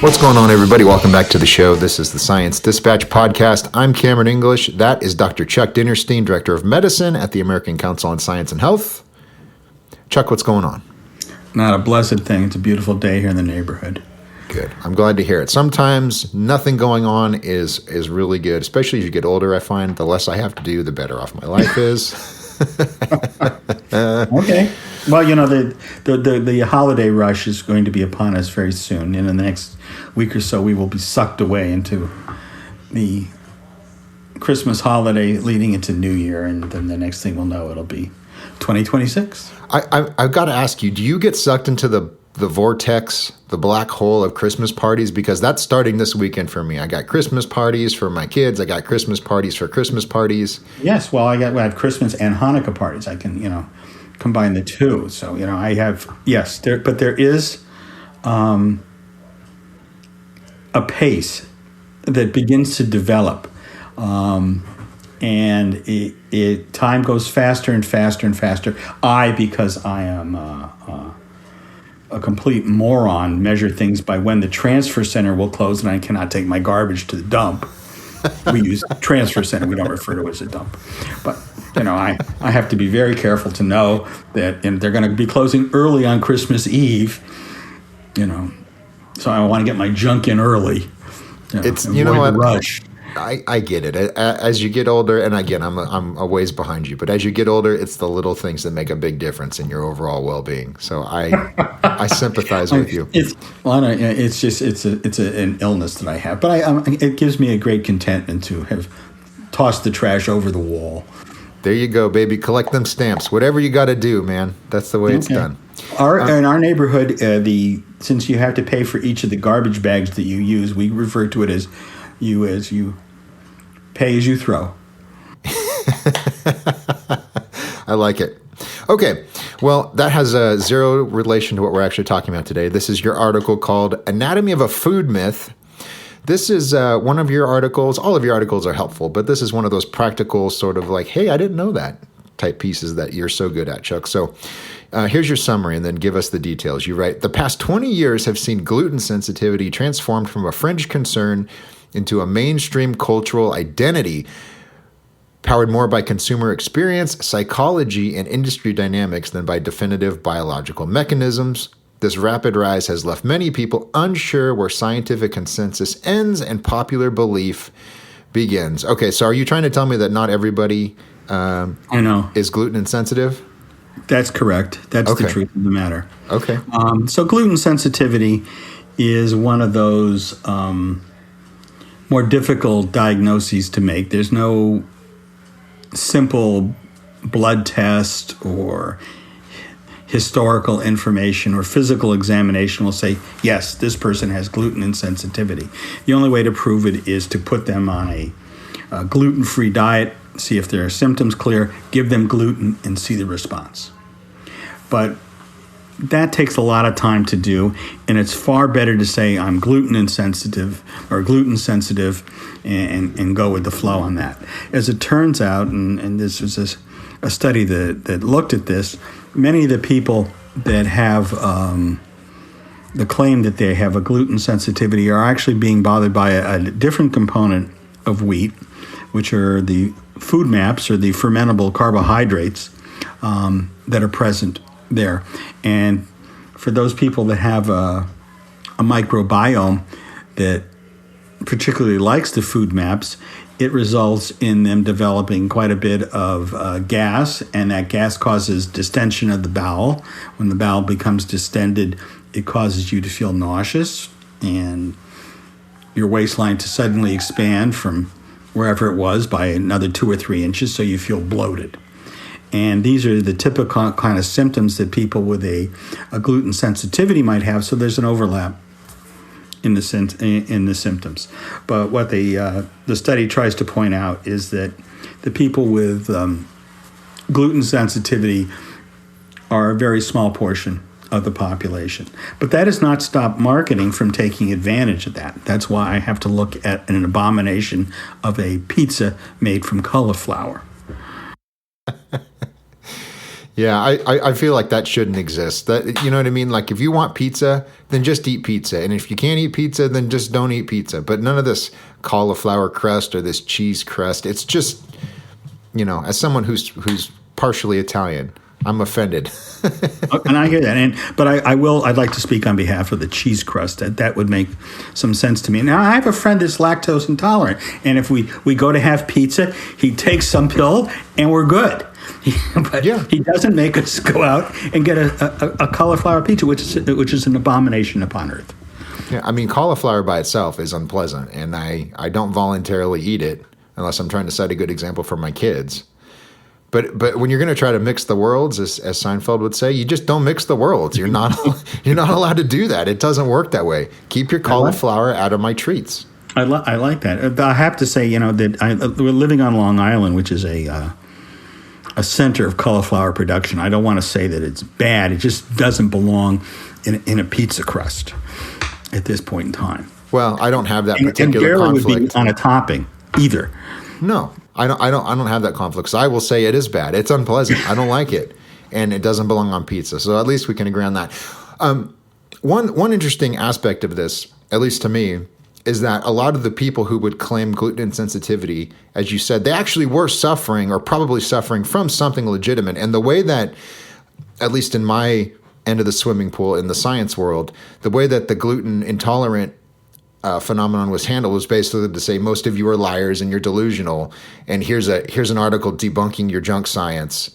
What's going on, everybody? Welcome back to the show. This is the Science Dispatch Podcast. I'm Cameron English. That is Dr. Chuck Dinnerstein, Director of Medicine at the American Council on Science and Health. Chuck, what's going on? Not a blessed thing. It's a beautiful day here in the neighborhood. Good. I'm glad to hear it. Sometimes nothing going on is really good, especially as you get older. I find the less I have to do, the better off my life is. Okay. Well, you know, the holiday rush is going to be upon us very soon. And in the next week or so, we will be sucked away into the Christmas holiday leading into New Year. And then the next thing we'll know, it'll be 2026. I've got to ask you, do you get sucked into the vortex, the black hole of Christmas parties? Because that's starting this weekend for me. I got Christmas parties for my kids. I got Christmas parties for Christmas parties. Yes. Well, I have Christmas and Hanukkah parties. I can, combine the two. So, I have, yes, but there is a pace that begins to develop. And time goes faster and faster and faster. Because I am a complete moron, measure things by when the transfer center will close and I cannot take my garbage to the dump. We use transfer center. We don't refer to it as a dump. But, I have to be very careful to know that they're going to be closing early on Christmas Eve, so I want to get my junk in early. It's, rush. I get it. As you get older, and again, I'm a ways behind you, but as you get older, it's the little things that make a big difference in your overall well-being. So I sympathize with you. It's an illness that I have, but it gives me a great contentment to have tossed the trash over the wall. There you go, baby. Collect them stamps. Whatever you got to do, man. That's the way it's done. In our neighborhood, since you have to pay for each of the garbage bags that you use, we refer to it as you pay as you throw. I like it. Okay. Well, that has zero relation to what we're actually talking about today. This is your article called Anatomy of a Food Myth. This is one of your articles. All of your articles are helpful, but this is one of those practical sort of like, hey, I didn't know that type pieces that you're so good at, Chuck. So here's your summary, and then give us the details. You write, the past 20 years have seen gluten sensitivity transformed from a fringe concern into a mainstream cultural identity, powered more by consumer experience, psychology, and industry dynamics than by definitive biological mechanisms. This rapid rise has left many people unsure where scientific consensus ends and popular belief begins. Okay, so are you trying to tell me that not everybody is gluten insensitive? That's correct. That's the truth of the matter. Okay. So gluten sensitivity is one of those more difficult diagnoses to make. There's no simple blood test or historical information or physical examination will say, yes, this person has gluten insensitivity. The only way to prove it is to put them on a gluten-free diet, see if their symptoms clear, give them gluten, and see the response. But that takes a lot of time to do, and it's far better to say I'm gluten insensitive or gluten sensitive and go with the flow on that. As it turns out, and this was a study that looked at this, many of the people that have the claim that they have a gluten sensitivity are actually being bothered by a different component of wheat, which are the food maps or the fermentable carbohydrates that are present there. And for those people that have a microbiome that particularly likes the food maps, it results in them developing quite a bit of gas, and that gas causes distension of the bowel. When the bowel becomes distended, it causes you to feel nauseous and your waistline to suddenly expand from wherever it was by another 2 or 3 inches, so you feel bloated. And these are the typical kind of symptoms that people with a gluten sensitivity might have, so there's an overlap in the symptoms. But what the study tries to point out is that the people with gluten sensitivity are a very small portion of the population. But that does not stop marketing from taking advantage of that. That's why I have to look at an abomination of a pizza made from cauliflower. Yeah, I feel like that shouldn't exist. That, you know what I mean? Like, if you want pizza, then just eat pizza. And if you can't eat pizza, then just don't eat pizza. But none of this cauliflower crust or this cheese crust. It's just, as someone who's partially Italian, I'm offended. And I hear that. But I'd like to speak on behalf of the cheese crust. That would make some sense to me. Now, I have a friend that's lactose intolerant. And if we go to have pizza, he takes some pill and we're good. But he doesn't make us go out and get a cauliflower pizza, which is an abomination upon earth. Yeah, I mean, cauliflower by itself is unpleasant, and I don't voluntarily eat it unless I'm trying to set a good example for my kids. But when you're going to try to mix the worlds, as Seinfeld would say, you just don't mix the worlds. You're not allowed to do that. It doesn't work that way. Keep your cauliflower out of my treats. I like that. I have to say, that we're living on Long Island, which is a center of cauliflower production. I don't want to say that it's bad. It just doesn't belong in a pizza crust at this point in time. Well, I don't have that particular and conflict. Would be on a topping either. No, I don't have that conflict. So I will say it is bad. It's unpleasant. I don't like it, and it doesn't belong on pizza. So at least we can agree on that. One interesting aspect of this, at least to me, is that a lot of the people who would claim gluten insensitivity, as you said, they actually were suffering or probably suffering from something legitimate. And the way that, at least in my end of the swimming pool in the science world, the way that the gluten intolerant phenomenon was handled was basically to say most of you are liars and you're delusional. And here's an article debunking your junk science.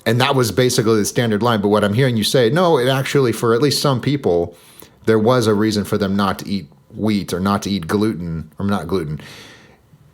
And that was basically the standard line. But what I'm hearing you say, no, it actually, for at least some people, there was a reason for them not to eat wheat or not to eat gluten, or not gluten.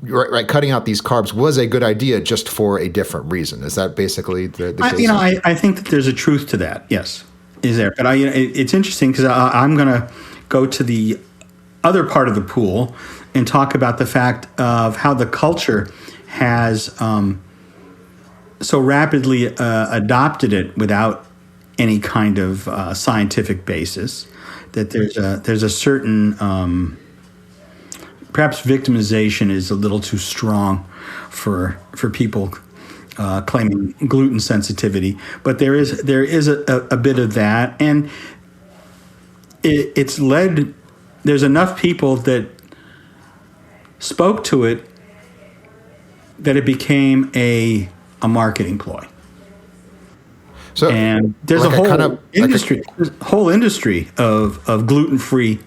Right, cutting out these carbs was a good idea, just for a different reason. Is that basically the case? I think that there's a truth to that. Yes, is there? But it's interesting because I'm going to go to the other part of the pool and talk about the fact of how the culture has so rapidly adopted it without any kind of scientific basis. That there's a certain perhaps victimization is a little too strong for people claiming gluten sensitivity, but there is a bit of that, and it's led. There's enough people that spoke to it that it became a marketing ploy. So, and there's like a whole industry of gluten-free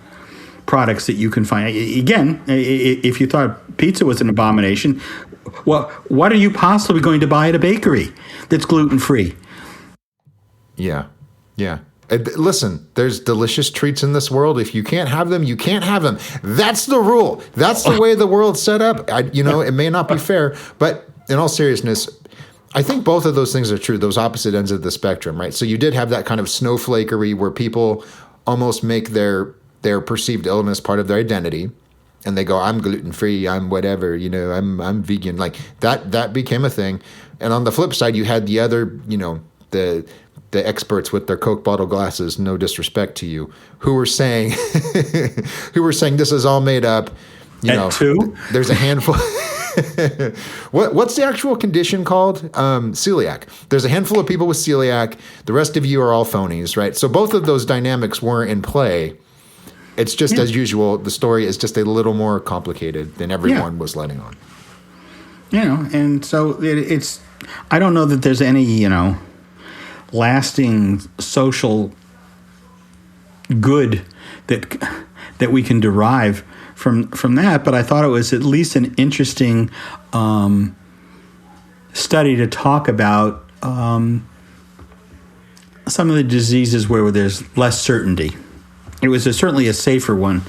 products that you can find. Again, if you thought pizza was an abomination, well, what are you possibly going to buy at a bakery that's gluten-free? Yeah. Listen, there's delicious treats in this world. If you can't have them, you can't have them. That's the rule. That's the way the world's set up. It may not be fair, but in all seriousness, I think both of those things are true, those opposite ends of the spectrum, right? So you did have that kind of snowflakery where people almost make their perceived illness part of their identity, and they go, I'm gluten-free, I'm whatever, I'm vegan. Like that became a thing. And on the flip side, you had the other, the experts with their Coke bottle glasses, no disrespect to you, who were saying this is all made up. There's a handful. What's the actual condition called? Celiac. There's a handful of people with celiac. The rest of you are all phonies, right? So both of those dynamics were in play. It's just as usual. The story is just a little more complicated than everyone was letting on. And so it's. I don't know that there's any lasting social good that we can derive from that, but I thought it was at least an interesting study to talk about some of the diseases where there's less certainty. It was certainly a safer one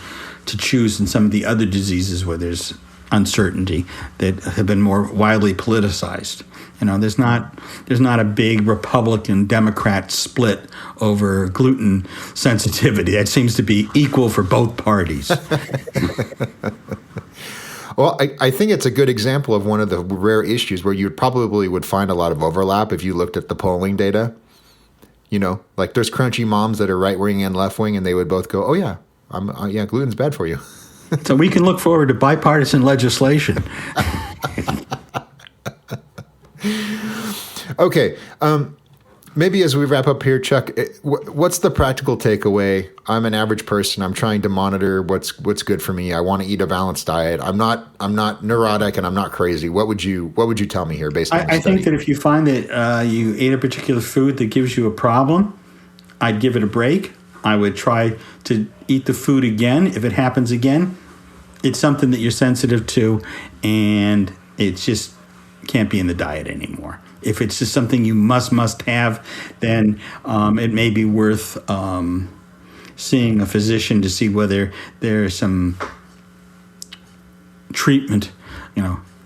to choose than some of the other diseases where there's uncertainty that have been more widely politicized. There's not a big Republican Democrat split over gluten sensitivity. That seems to be equal for both parties. Well, I think it's a good example of one of the rare issues where you probably would find a lot of overlap if you looked at the polling data. Like there's crunchy moms that are right wing and left wing, and they would both go, "Oh yeah, gluten's bad for you." So we can look forward to bipartisan legislation. Okay. maybe as we wrap up here, Chuck, what's the practical takeaway? I'm an average person. I'm trying to monitor what's good for me. I want to eat a balanced diet. I'm not neurotic and I'm not crazy. What would you tell me here based on I think that if you find that you ate a particular food that gives you a problem, I'd give it a break. I would try to eat the food again. If it happens again, it's something that you're sensitive to, and it just can't be in the diet anymore. If it's just something you must have, then it may be worth seeing a physician to see whether there's some treatment,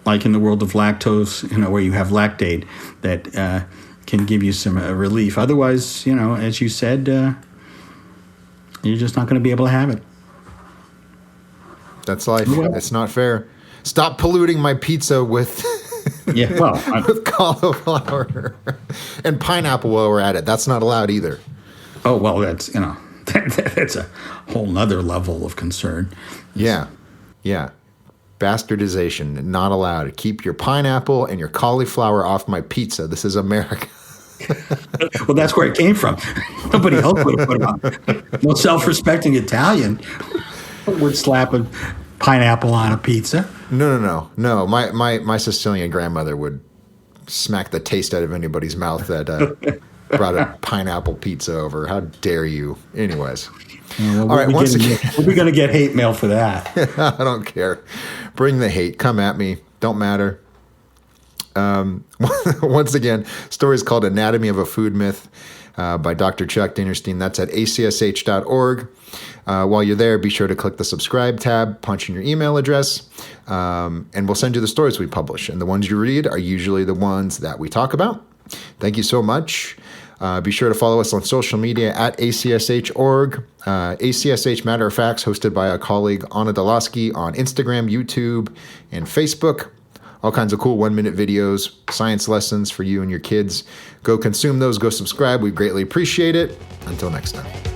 like in the world of lactose, where you have lactate that can give you some relief. Otherwise, as you said, you're just not going to be able to have it. That's life. It's not fair. Stop polluting my pizza with with cauliflower and pineapple while we're at it. That's not allowed either. Oh, well, that's that's a whole nother level of concern. Yeah. Bastardization, not allowed. Keep your pineapple and your cauliflower off my pizza. This is America. Well, that's where it came from. Nobody else would have put it on. No self-respecting Italian would slap a pineapple on a pizza. No. My Sicilian grandmother would smack the taste out of anybody's mouth that brought a pineapple pizza over. How dare you? Anyways. All right, once again. We're going to get hate mail for that. I don't care. Bring the hate. Come at me. Don't matter. Once again, story is called Anatomy of a Food Myth by Dr. Chuck Dinerstein. That's at acsh.org. While you're there, be sure to click the subscribe tab, punch in your email address, and we'll send you the stories we publish. And the ones you read are usually the ones that we talk about. Thank you so much. Be sure to follow us on social media at ACSH.org. ACSH Matter of Facts, hosted by our colleague Anna Dalaski on Instagram, YouTube, and Facebook. All kinds of cool 1-minute videos, science lessons for you and your kids. Go consume those. Go subscribe. We greatly appreciate it. Until next time.